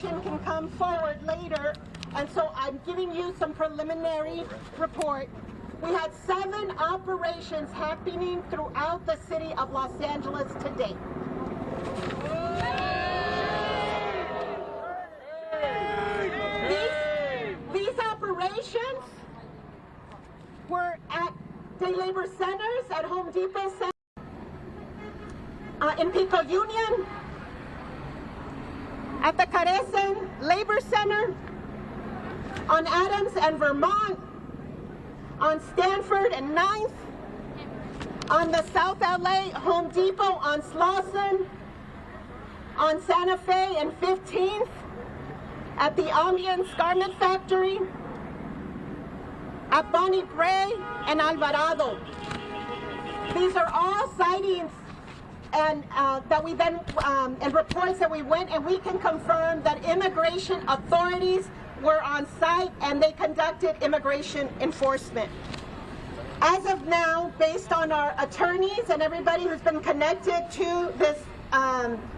can come forward later, and so I'm giving you some preliminary report. We had 7 operations happening throughout the city of Los Angeles to date. These operations were at day labor centers, at Home Depot Center, in Pico Union, at the Carecen Labor Center, on Adams and Vermont, on Stanford and 9th, on the South LA Home Depot on Slauson, on Santa Fe and 15th, at the Ambience Garment Factory, at Bonnie Bray and Alvarado. These are all sightings and that we then and reports that we went, and we can confirm that immigration authorities were on site and they conducted immigration enforcement. As of now, based on our attorneys and everybody who's been connected to this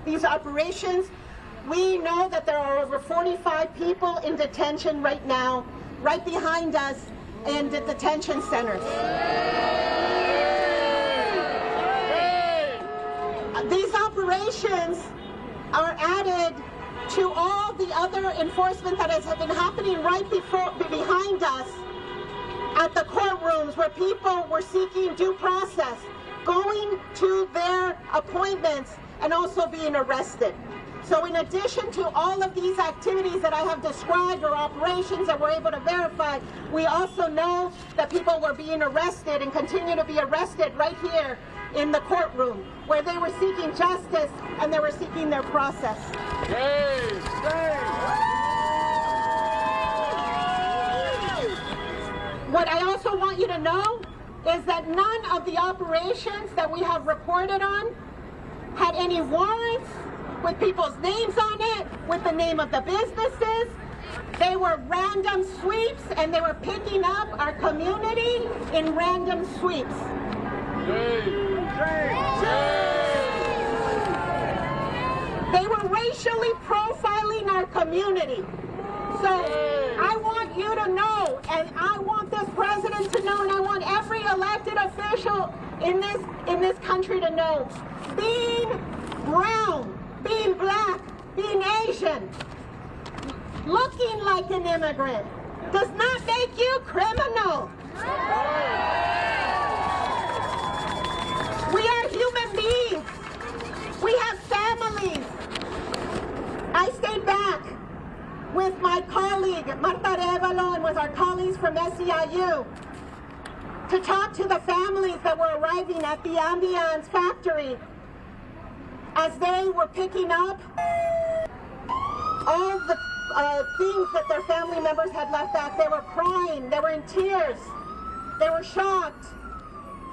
these operations, we know that there are over 45 people in detention right now, right behind us in the detention centers. These operations are added to all the other enforcement that has been happening right behind us at the courtrooms, where people were seeking due process, going to their appointments, and also being arrested. So in addition to all of these activities that I have described, or operations that we're able to verify, we also know that people were being arrested and continue to be arrested right here in the courtroom, where they were seeking justice and they were seeking their process. What I also want you to know is that none of the operations that we have reported on had any warrants with people's names on it, with the name of the businesses. They were random sweeps, and they were picking up our community in random sweeps. They were racially profiling our community. So I want you to know, and I want this president to know, and I want every elected official in this country to know, being brown, being black, being Asian, looking like an immigrant does not make you criminal. We are human beings. We have families. I stayed back with my colleague, Marta Arevalo, and with our colleagues from SEIU to talk to the families that were arriving at the Ambience factory as they were picking up all the things that their family members had left back. They were crying, they were in tears, they were shocked,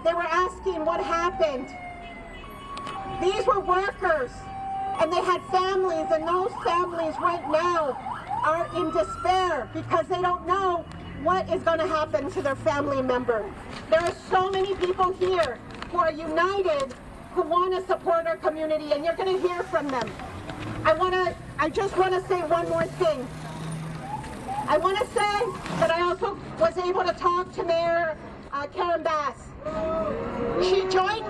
they were asking what happened. These were workers, and they had families, and those families right now are in despair because they don't know what is going to happen to their family member. There are so many people here who are united, who want to support our community, and you're going to hear from them. I just want to say one more thing. I want to say that I also was able to talk to Mayor Karen Bass. She joined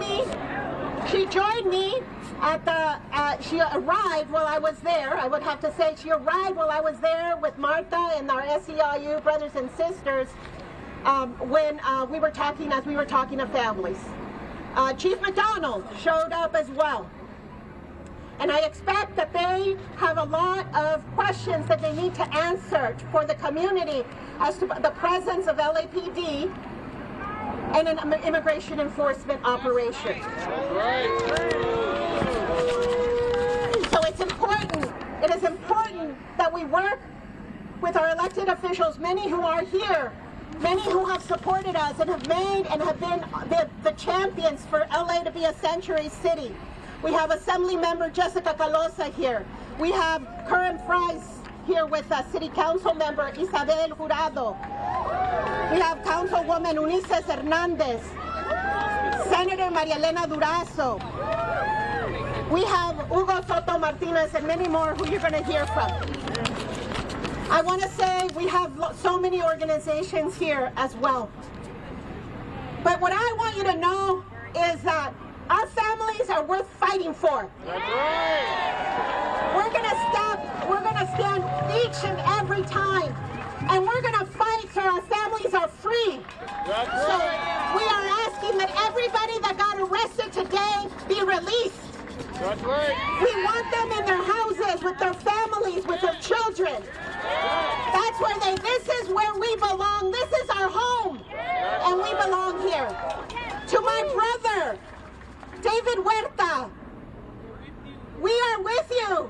me at the, she arrived while I was there. I would have to say she arrived while I was there with Martha and our SEIU brothers and sisters when we were talking to families. Chief McDonald showed up as well. And I expect that they have a lot of questions that they need to answer for the community as to the presence of LAPD and an immigration enforcement operation. So it's important, it is important that we work with our elected officials, many who are here, many who have supported us and have made and have been the champions for LA to be a sanctuary city. We have Assembly Member Jessica Calosa here. We have current Price here with us, City Council Member Isabel Jurado. We have Councilwoman Unices Hernandez, Senator Maria Elena Durazo. We have Hugo Soto Martinez and many more who you're going to hear from. I want to say we have so many organizations here as well. But what I want you to know is that our families are worth fighting for. That's right. We're gonna stand each and every time, and we're gonna fight so our families are free. That's So right. we are asking that everybody that got arrested today be released. That's right. We want them in their houses with their families, with their children. That's where this is where we belong. This is our home, and we belong here. To my brother, David Huerta, we are with you.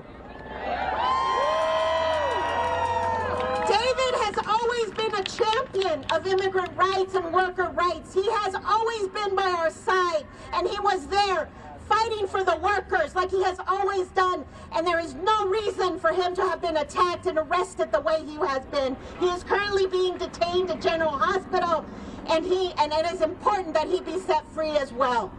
David has always been a champion of immigrant rights and worker rights. He has always been by our side, and he was there fighting for the workers like he has always done, and there is no reason for him to have been attacked and arrested the way he has been. He is currently being detained at General Hospital, and it is important that he be set free as well.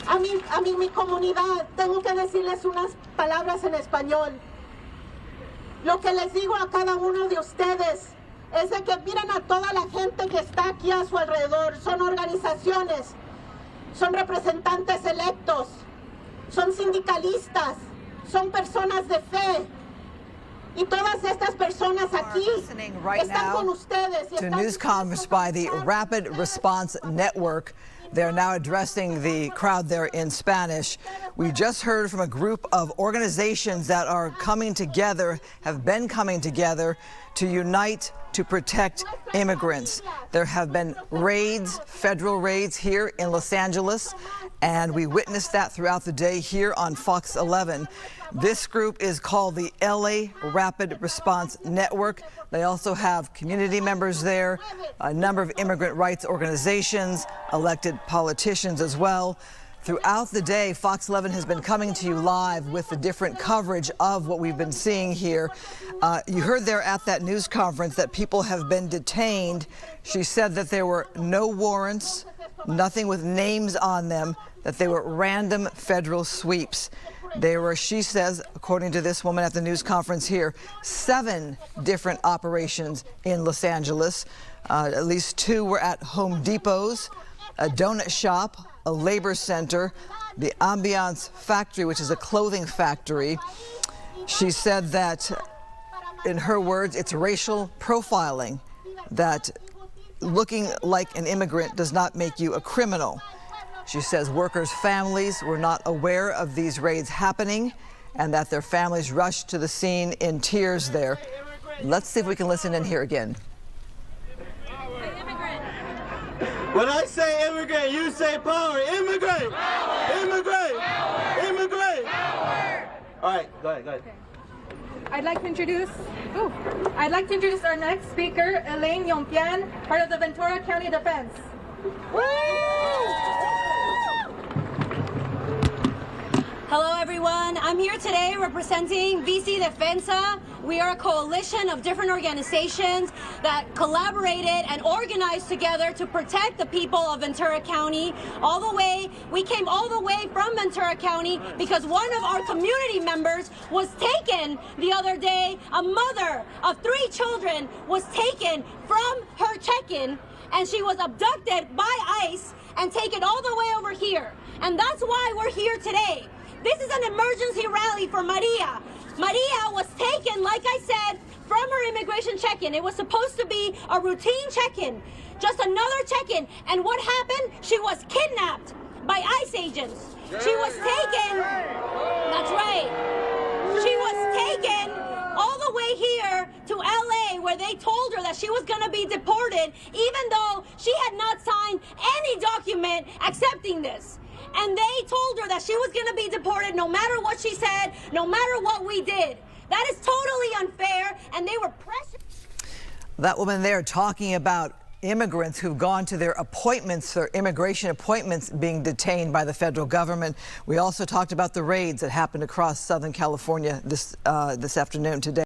A mí, mi comunidad, tengo que decirles unas palabras en español. Lo que les digo a cada uno de ustedes es de que miren a toda la gente que está aquí a su alrededor. Son organizaciones, son representantes electos, son sindicalistas, son personas de fe. Y todas estas personas aquí están con ustedes. To news conference by the Rapid Response Network. They're now addressing the crowd there in Spanish. We just heard from a group of organizations that are coming together, have been coming together to unite to protect immigrants. There have been raids, federal raids here in Los Angeles, and we witnessed that throughout the day here on Fox 11. This group is called the LA Rapid Response Network. They also have community members there, a number of immigrant rights organizations, elected politicians as well. Throughout the day, Fox 11 has been coming to you live with the different coverage of what we've been seeing here. You heard there at that news conference that people have been detained. She said that there were no warrants, nothing with names on them, that they were random federal sweeps. There were, she says, according to this woman at the news conference here, 7 different operations in Los Angeles. At least 2 were at Home Depots, a donut shop, a labor center, the Ambiance factory, which is a clothing factory. She said that, in her words, it's racial profiling, that looking like an immigrant does not make you a criminal. She says workers' families were not aware of these raids happening and that their families rushed to the scene in tears there. Let's see if we can listen in here again. When I say immigrant, you say power. Immigrant! Power! Immigrant! Power! Immigrant! Power! All right, go ahead. Okay. I'd like to introduce our next speaker, Elaine Yompian, part of the Ventura County Defense. Hello everyone, I'm here today representing VC Defensa. We are a coalition of different organizations that collaborated and organized together to protect the people of Ventura County. We came all the way from Ventura County because one of our community members was taken the other day. A mother of 3 children was taken from her check-in, and she was abducted by ICE and taken all the way over here. And that's why we're here today. This is an emergency rally for Maria. Maria was taken, like I said, from her immigration check-in. It was supposed to be a routine check-in, just another check-in. And what happened? She was kidnapped by ICE agents. She was taken, that's right. She was taken all the way here to LA, where they told her that she was gonna be deported, even though she had not signed any document accepting this. And they told her that she was going to be deported no matter what she said, no matter what we did. That is totally unfair, and they were pressured. That woman there talking about immigrants who've gone to their appointments, their immigration appointments, being detained by the federal government. We also talked about the raids that happened across Southern California this afternoon today.